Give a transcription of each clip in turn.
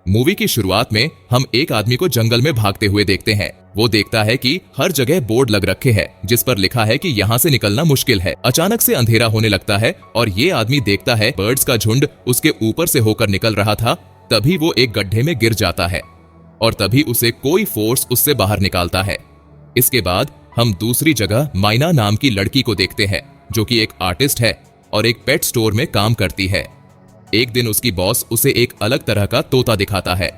Movie की शुरुआत में हम एक आदमी को जंगल में भागते हुए देखते हैं। वो देखता है कि हर जगह बोर्ड लग रखे हैं जिस पर लिखा है कि यहाँ से निकलना मुश्किल है। अचानक से अंधेरा होने लगता है और ये आदमी देखता है बर्ड्स का झुंड उसके ऊपर से होकर निकल रहा था। तभी वो एक गड्ढे में गिर जाता है और तभी उसे कोई फोर्स उससे बाहर निकालता है। इसके बाद हम दूसरी जगह माइना नाम की लड़की को देखते हैं जो कि एक आर्टिस्ट है और एक पेट स्टोर में काम करती है। एक दिन उसकी बॉस उसे एक अलग तरह का तोता दिखाता है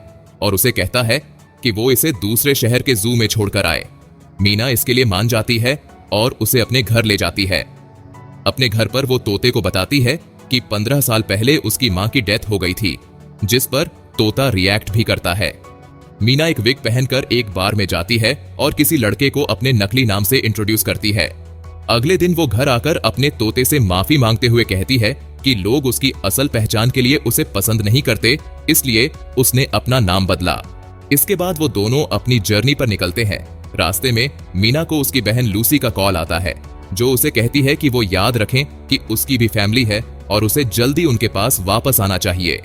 और उसे कहता है कि वो इसे दूसरे शहर के जू में छोड़कर आए। मीना इसके लिए मान जाती है और उसे अपने घर ले जाती है। अपने घर पर वो तोते को बताती है कि 15 साल पहले उसकी मां की डेथ हो गई थी, जिस पर तोता रिएक्ट भी करता है। मीना एक विग पहनकर एक बार में जाती है और किसी लड़के को अपने नकली नाम से इंट्रोड्यूस करती है। अगले दिन वो घर आकर अपने तोते से माफी मांगते हुए कहती है कि लोग उसकी असल पहचान के लिए उसे पसंद नहीं करते, इसलिए उसने अपना नाम बदला। इसके बाद वो दोनों अपनी जर्नी पर निकलते हैं। रास्ते में मीना को उसकी बहन लूसी का कॉल आता है जो उसे कहती है कि वो याद रखें कि उसकी भी फैमिली है और उसे जल्दी उनके पास वापस आना चाहिए।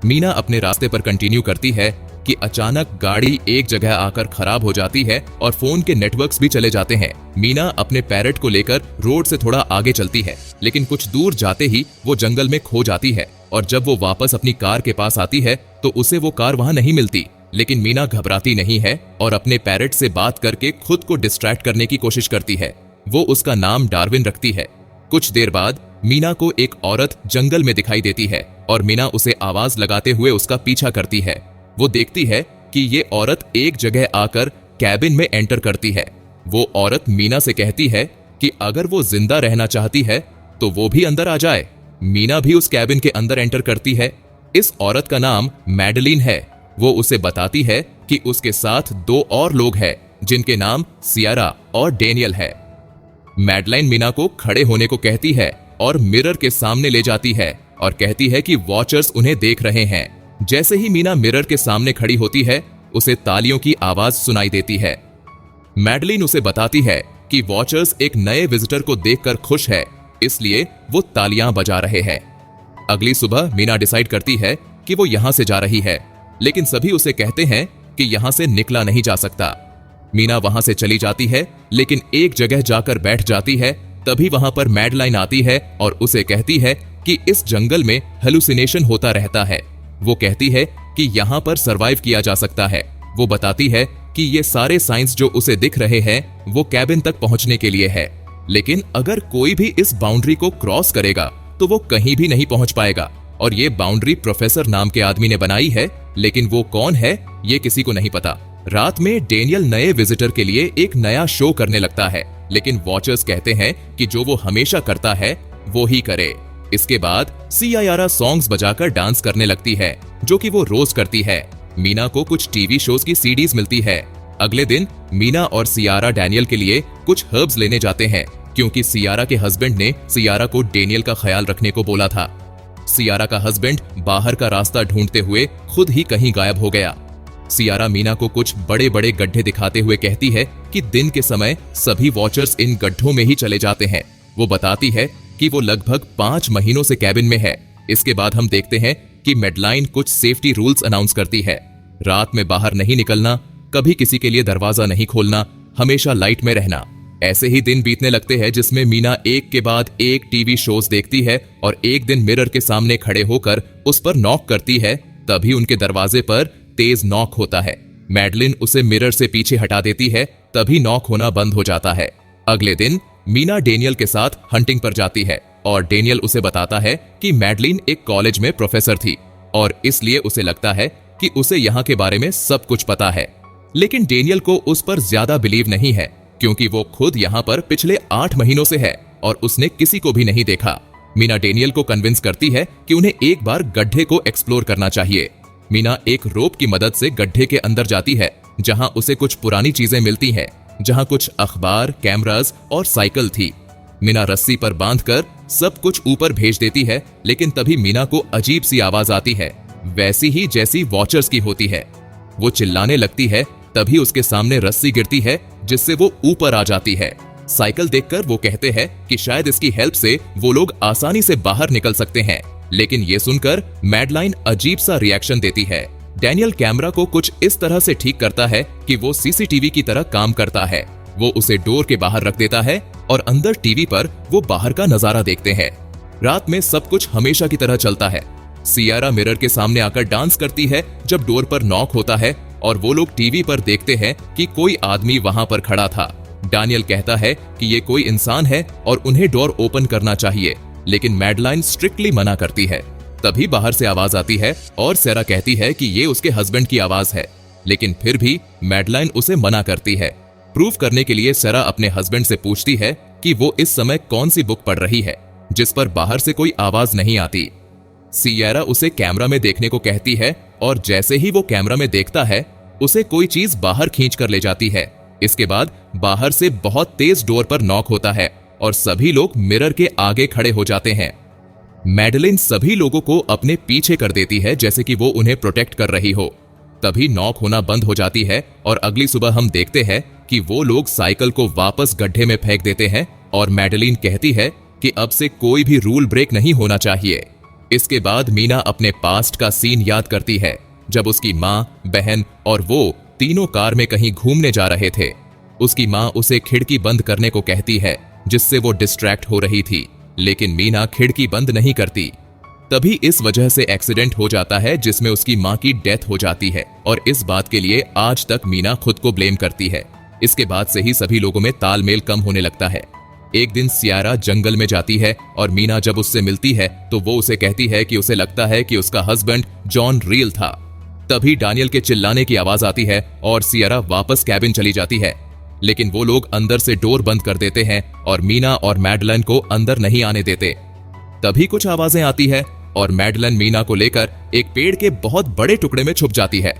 मीना अपने रास्ते पर कंटिन्यू करती है कि अचानक गाड़ी एक जगह आकर खराब हो जाती है और फोन के नेटवर्क्स भी चले जाते हैं। मीना अपने पैरट को लेकर रोड से थोड़ा आगे चलती है, लेकिन कुछ दूर जाते ही वो जंगल में खो जाती है और जब वो वापस अपनी कार के पास आती है तो उसे वो कार वहां नहीं मिलती। लेकिन मीना घबराती नहीं है और अपने पैरट से बात करके खुद को डिस्ट्रैक्ट करने की कोशिश करती है। वो उसका नाम डार्विन रखती है। कुछ देर बाद मीना को एक औरत जंगल में दिखाई देती है और मीना उसे आवाज लगाते हुए उसका पीछा करती है। वो देखती है कि ये औरत एक जगह आकर कैबिन में एंटर करती है। वो औरत मीना से कहती है कि अगर वो जिंदा रहना चाहती है तो वो भी अंदर आ जाए। मीना भी उस कैबिन के अंदर एंटर करती है। इस औरत का नाम मैडलिन है। वो उसे बताती है कि उसके साथ 2 और लोग हैं जिनके नाम सियारा और डेनियल है। मैडलाइन मीना को खड़े होने को कहती है और मिरर के सामने ले जाती है और कहती है कि वॉचर्स उन्हें देख रहे हैं। जैसे ही मीना मिरर के सामने खड़ी होती है उसे तालियों की आवाज सुनाई देती है। मैडलिन उसे बताती है कि वॉचर्स एक नए विजिटर को देखकर खुश है, इसलिए वो तालियां बजा रहे हैं। अगली सुबह मीना डिसाइड करती है कि वो यहां से जा रही है, लेकिन सभी उसे कहते हैं कि यहां से निकला नहीं जा सकता। मीना वहां से चली जाती है, लेकिन एक जगह जाकर बैठ जाती है। तभी वहां पर मैडलाइन आती है और उसे कहती है कि इस जंगल में हेलुसिनेशन होता रहता है। वो कहती है कि यहाँ पर सरवाइव किया जा सकता है। वो बताती है कि ये सारे साइंस जो उसे दिख रहे हैं वो कैबिन तक पहुंचने के लिए है, लेकिन अगर कोई भी इस बाउंड्री को क्रॉस करेगा तो वो कहीं भी नहीं पहुंच पाएगा। और ये बाउंड्री प्रोफेसर नाम के आदमी ने बनाई है, लेकिन वो कौन है ये किसी को नहीं पता। रात में डेनियल नए विजिटर के लिए एक नया शो करने लगता है, लेकिन वॉचर्स कहते हैं कि जो वो हमेशा करता है वो ही करे। इसके बाद सियारा सॉन्ग्स बजाकर डांस करने लगती है, जो कि वो रोज करती है। मीना को कुछ टीवी शोज की सीडीज मिलती है। अगले दिन मीना और सियारा डेनियल के लिए कुछ हर्ब्स लेने जाते हैं, क्योंकि सियारा के हस्बैंड ने सियारा को डेनियल का ख्याल रखने को बोला था। सियारा का हस्बैंड बाहर का रास्ता ढूंढते हुए खुद ही कहीं गायब हो गया। सियारा मीना को कुछ बड़े बड़े गड्ढे दिखाते हुए कहती है कि दिन के समय सभी वॉचर्स इन गड्ढों में ही चले जाते हैं। वो बताती है कि वो लगभग 5 महीनों से कैबिन में है। इसके बाद हम देखते हैं कि मैडलाइन कुछ सेफ्टी रूल्स अनाउंस करती है। रात में बाहर नहीं निकलना, कभी किसी के लिए दरवाजा नहीं खोलना, हमेशा लाइट में रहना। ऐसे ही दिन बीतने लगते हैं जिसमें मीना एक के बाद एक टीवी शोज देखती है और एक दिन मिरर के सामने खड़े होकर उस पर नॉक करती है। तभी उनके दरवाजे पर तेज नॉक होता है। मैडलिन उसे मिरर से पीछे हटा देती है, तभी नॉक होना बंद हो जाता है। अगले दिन मीना डेनियल के साथ हंटिंग पर जाती है और डेनियल उसे बताता है कि मैडलिन एक कॉलेज में प्रोफेसर थी और इसलिए उसे लगता है कि उसे यहाँ के बारे में सब कुछ पता है। लेकिन डेनियल को उस पर ज्यादा बिलीव नहीं है, क्योंकि वो खुद यहाँ पर पिछले 8 महीनों से है और उसने किसी को भी नहीं देखा। मीना डेनियल को कन्विंस करती है कि उन्हें एक बार गड्ढे को एक्सप्लोर करना चाहिए। मीना एक रोप की मदद से गड्ढे के अंदर जाती है, जहां उसे कुछ पुरानी चीजें मिलती हैं, जहां कुछ अखबार, कैमरास और साइकिल थी। मीना रस्सी पर बांधकर सब कुछ ऊपर भेज देती है, लेकिन तभी मीना को अजीब सी आवाज आती है, वैसी ही जैसी वॉचर्स की होती है। वो चिल्लाने लगती है, तभी उसके सामने रस्सी गिरती है जिससे वो ऊपर आ जाती है। साइकिल देखकर वो कहते हैं कि शायद इसकी हेल्प से वो लोग आसानी से बाहर निकल सकते हैं, लेकिन ये सुनकर मैडलाइन अजीब सा रिएक्शन देती है। डैनियल कैमरा को कुछ इस तरह से ठीक करता है कि वो सीसीटीवी की तरह काम करता है। वो उसे डोर के बाहर रख देता है और अंदर टीवी पर वो बाहर का नजारा देखते हैं। रात में सब कुछ हमेशा की तरह चलता है। सियारा मिरर के सामने आकर डांस करती है जब डोर पर नॉक होता है और वो लोग टीवी पर देखते हैं कि कोई आदमी वहां पर खड़ा था। डैनियल कहता है कि ये कोई इंसान है और उन्हें डोर ओपन करना चाहिए, लेकिन मैडलाइन स्ट्रिक्टली मना करती है। तभी बाहर से आवाज आती है और सेरा कहती है कि ये उसके हस्बैंड की आवाज है, लेकिन फिर भी मैडलाइन उसे मना करती है। प्रूफ करने के लिए सेरा अपने हस्बैंड से पूछती है कि वो इस समय कौन सी बुक पढ़ रही है जिस पर बाहर से कोई आवाज नहीं आती। सियारा उसे कैमरा में देखने को कहती है और जैसे ही वो कैमरा में देखता है उसे कोई चीज बाहर खींच कर ले जाती है। इसके बाद बाहर से बहुत तेज डोर पर नॉक होता है और सभी लोग मिरर के आगे खड़े हो जाते हैं। मैडलिन सभी लोगों को अपने पीछे कर देती है जैसे कि वो उन्हें प्रोटेक्ट कर रही हो। तभी नॉक होना बंद हो जाती है और अगली सुबह हम देखते हैं कि वो लोग साइकिल को वापस गड्ढे में फेंक देते हैं और मैडलिन कहती है कि अब से कोई भी रूल ब्रेक नहीं होना चाहिए। इसके बाद मीना अपने पास्ट का सीन याद करती है जब उसकी माँ, बहन और वो तीनों कार में कहीं घूमने जा रहे थे। उसकी माँ उसे खिड़की बंद करने को कहती है जिससे वो डिस्ट्रैक्ट हो रही थी, लेकिन मीना खिड़की बंद नहीं करती। तभी इस वजह से एक्सीडेंट हो जाता है जिसमें उसकी माँ की डेथ हो जाती है और इस बात के लिए आज तक मीना खुद को ब्लेम करती है। इसके बाद से ही सभी लोगों में तालमेल कम होने लगता है। एक दिन सियारा जंगल में जाती है और मीना जब उससे मिलती है तो वो उसे कहती है कि उसे लगता है कि उसका हस्बैंड जॉन रियल था। तभी डैनियल के चिल्लाने की आवाज आती है और सियारा वापस कैबिन चली जाती है, लेकिन वो लोग अंदर से डोर बंद कर देते हैं और मीना और मैडलाइन को अंदर नहीं आने देते। तभी कुछ आवाजें आती है और मैडलाइन मीना को लेकर एक पेड़ के बहुत बड़े टुकड़े में छुप जाती है।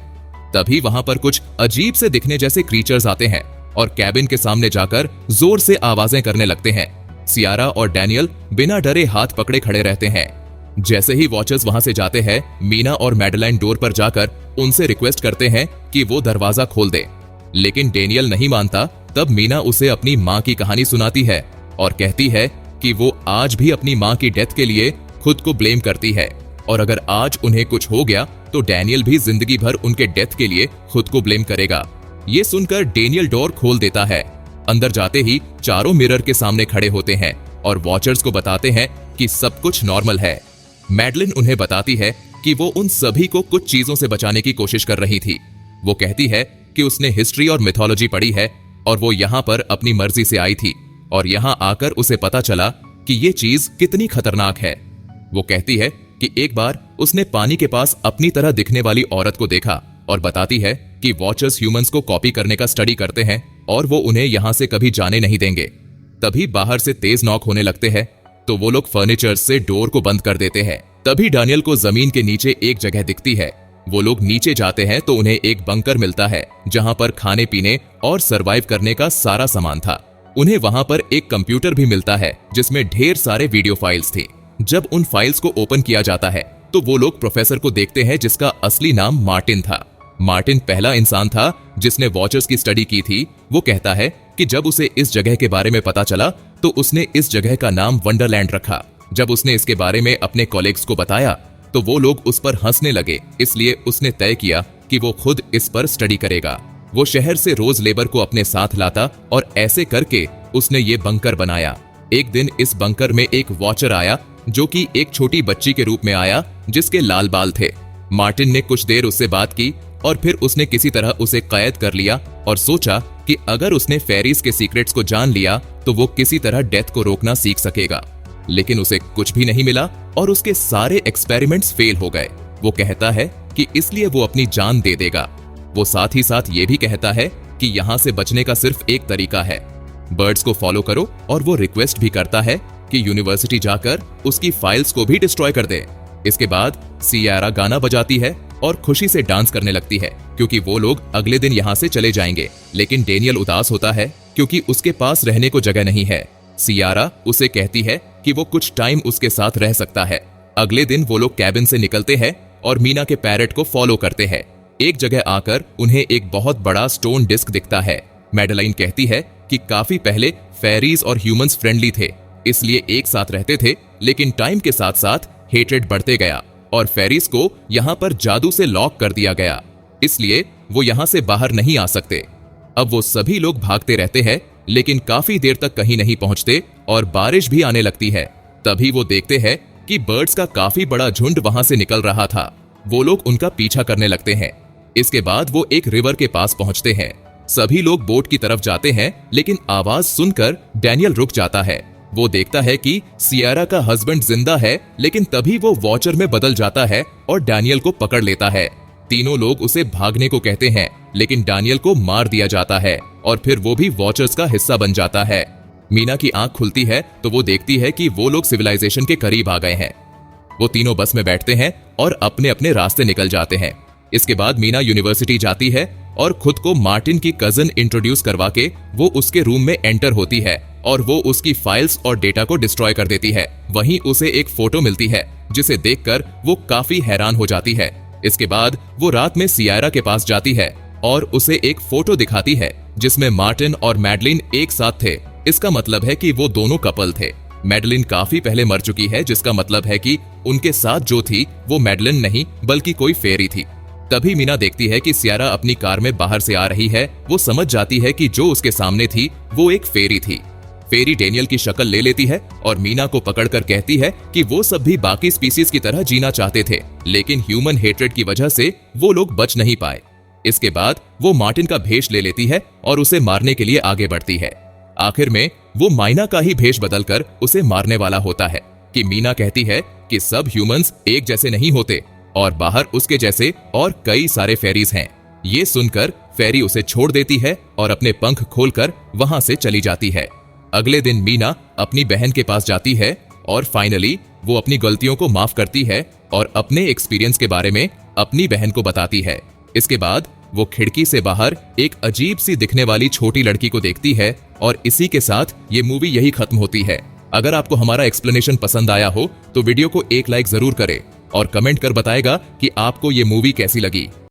तभी वहां पर कुछ अजीब से दिखने जैसे क्रीचर्स आते हैं और कैबिन के सामने जाकर जोर से आवाजें करने लगते हैं। सियारा और डैनियल बिना डरे हाथ पकड़े खड़े रहते हैं। जैसे ही वॉचर्स वहां से जाते हैं, मीना और मैडलाइन डोर पर जाकर उनसे रिक्वेस्ट करते हैं कि वो दरवाजा खोल दे, लेकिन डैनियल नहीं मानता। तब मीना उसे अपनी माँ की कहानी सुनाती है और कहती है कि वो आज भी अपनी माँ की डेथ के लिए खुद को ब्लेम करती है और अगर आज उन्हें कुछ हो गया तो डैनियल भी जिंदगी भर उनके डेथ के लिए खुद को ब्लेम करेगा। ये सुनकर डैनियल डोर खोल देता है। अंदर जाते ही चारों मिरर के सामने खड़े होते हैं और वॉचर्स को बताते हैं कि सब कुछ नॉर्मल है। मैडलिन उन्हें बताती है कि वो उन सभी को कुछ चीजों से बचाने की कोशिश कर रही थी। वो कहती है कि उसने हिस्ट्री और मिथोलॉजी पढ़ी है और वो यहाँ पर अपनी मर्जी से आई थी और यहाँ आकर उसे पता चला कि ये चीज कितनी खतरनाक है। वो कहती है कि एक बार उसने पानी के पास अपनी तरह दिखने वाली औरत को देखा और बताती है कि वॉचर्स ह्यूमंस को कॉपी करने का स्टडी करते हैं और वो उन्हें यहाँ से कभी जाने नहीं देंगे। तभी बाहर से तेज नॉक होने लगते हैं तो वो लोग फर्नीचर से डोर को बंद कर देते हैं। तभी डैनियल को जमीन के नीचे एक जगह दिखती है। वो लोग नीचे जाते हैं तो उन्हें एक बंकर मिलता है जहां पर खाने पीने और सरवाइव करने का सारा सामान था। उन्हें वहां पर एक कंप्यूटर भी मिलता है जिसमें ढेर सारे वीडियो फाइल्स थी। जब उन फाइल्स को ओपन किया जाता है तो वो लोग प्रोफेसर को देखते हैं जिसका असली नाम मार्टिन था। मार्टिन पहला इंसान था जिसने वॉचर्स की स्टडी की थी। वो कहता है कि जब उसे इस जगह के बारे में पता चला तो उसने इस जगह का नाम वंडरलैंड रखा। जब उसने इसके बारे में अपने कॉलेग्स को बताया तो वो लोग उस पर हंसने लगे, इसलिए उसने तय किया कि वो खुद इस पर स्टडी करेगा। वो शहर से रोज लेबर को अपने साथ लाता और ऐसे करके उसने ये बंकर बनाया। एक दिन इस बंकर में एक वॉचर आया जो कि एक छोटी बच्ची के रूप में आया जिसके लाल बाल थे। मार्टिन ने कुछ देर उससे बात की और फिर उसने किसी तरह उसे कैद कर लिया और सोचा कि अगर उसने फेरीज के सीक्रेट्स को जान लिया तो वो किसी तरह डेथ को रोकना सीख सकेगा। लेकिन उसे कुछ भी नहीं मिला और उसके सारे एक्सपेरिमेंट्स फेल हो गए। वो कहता है कि इसलिए वो अपनी जान दे देगा। वो साथ ही साथ ये भी कहता है कि यहाँ से बचने का सिर्फ एक तरीका है, बर्ड्स को फॉलो करो। और वो रिक्वेस्ट भी करता है कि यूनिवर्सिटी जाकर उसकी फाइल्स को भी डिस्ट्रॉय कर दे। इसके बाद सियारा गाना बजाती है और खुशी से डांस करने लगती है क्योंकि वो लोग अगले दिन यहाँ से चले जाएंगे। लेकिन डैनियल उदास होता है क्योंकि उसके पास रहने को जगह नहीं है। सियारा उसे कहती है कि वो कुछ टाइम उसके साथ रह सकता है। अगले दिन वो लोग कैबिन से निकलते हैं और मीना के पैरेट को फॉलो करते हैं। एक जगह आकर उन्हें एक बहुत बड़ा स्टोन डिस्क दिखता है। मैडलाइन कहती है कि काफी पहले फेरीज और ह्यूमंस फ्रेंडली थे, इसलिए एक साथ रहते थे, लेकिन टाइम के साथ साथ हेट्रेड बढ़ते गया और फेरीज को यहाँ पर जादू से लॉक कर दिया गया, इसलिए वो यहाँ से बाहर नहीं आ सकते। अब वो सभी लोग भागते रहते हैं, लेकिन काफी देर तक कहीं नहीं पहुंचते और बारिश भी आने लगती है। तभी वो देखते हैं कि बर्ड्स का काफी बड़ा झुंड वहां से निकल रहा था। वो लोग उनका पीछा करने लगते हैं। इसके बाद वो एक रिवर के पास पहुंचते हैं। सभी लोग बोट की तरफ जाते हैं, लेकिन आवाज सुनकर डैनियल रुक जाता है। वो देखता है कि सियरा का हस्बैंड जिंदा है, लेकिन तभी वो वॉचर में बदल जाता है और डैनियल को पकड़ लेता है। तीनों लोग उसे भागने को कहते हैं, लेकिन डैनियल को मार दिया जाता है और फिर वो भी वॉचर्स का हिस्सा बन जाता है। मीना की आंख खुलती है तो वो देखती है कि वो लोग सिविलाइजेशन के करीब आ गए हैं। वो तीनों बस में बैठते हैं और अपने अपने रास्ते निकल जाते हैं। इसके बाद मीना यूनिवर्सिटी जाती है और खुद को मार्टिन की कजन इंट्रोड्यूस करवा के वो उसके रूम में एंटर होती है और वो उसकी फाइल्स और डेटा को डिस्ट्रॉय कर देती है। वहीं उसे एक फोटो मिलती है, जिसे देखकर वो काफी हैरान हो जाती है। इसके बाद वो रात में सियरा के पास जाती है और उसे एक फोटो दिखाती है जिसमें मार्टिन और मैडलिन एक साथ थे। इसका मतलब है कि वो दोनों कपल थे। मैडलिन काफी पहले मर चुकी है, जिसका मतलब है कि उनके साथ जो थी वो मैडलिन नहीं बल्कि कोई फेरी थी। तभी मीना देखती है कि सियरा अपनी कार में बाहर से आ रही है। वो समझ जाती है कि जो उसके सामने थी वो एक फेरी थी। फेरी डेनियल की शक्ल ले लेती है और मीना को पकड़कर कहती है कि वो सब भी बाकी स्पीसीज की तरह जीना चाहते थे, लेकिन ह्यूमन हेट्रेड की वजह से वो लोग बच नहीं पाए। इसके बाद वो मार्टिन का भेष ले लेती है और उसे मारने के लिए आगे बढ़ती है। आखिर में वो माइना का ही भेष बदलकर उसे मारने वाला होता है कि मीना कहती है कि सब ह्यूमंस एक जैसे नहीं होते और बाहर उसके जैसे और कई सारे फेरीज हैं। ये सुनकर फेरी उसे छोड़ देती है और अपने पंख खोलकर वहां से चली जाती है। अगले दिन मीना अपनी बहन के पास जाती है और फाइनली वो अपनी गलतियों को माफ करती है और अपने एक्सपीरियंस के बारे में अपनी बहन को बताती है। इसके बाद वो खिड़की से बाहर एक अजीब सी दिखने वाली छोटी लड़की को देखती है और इसी के साथ ये मूवी यही खत्म होती है। अगर आपको हमारा एक्सप्लेनेशन पसंद आया हो तो वीडियो को एक लाइक जरूर करें और कमेंट कर बताएगा कि आपको ये मूवी कैसी लगी।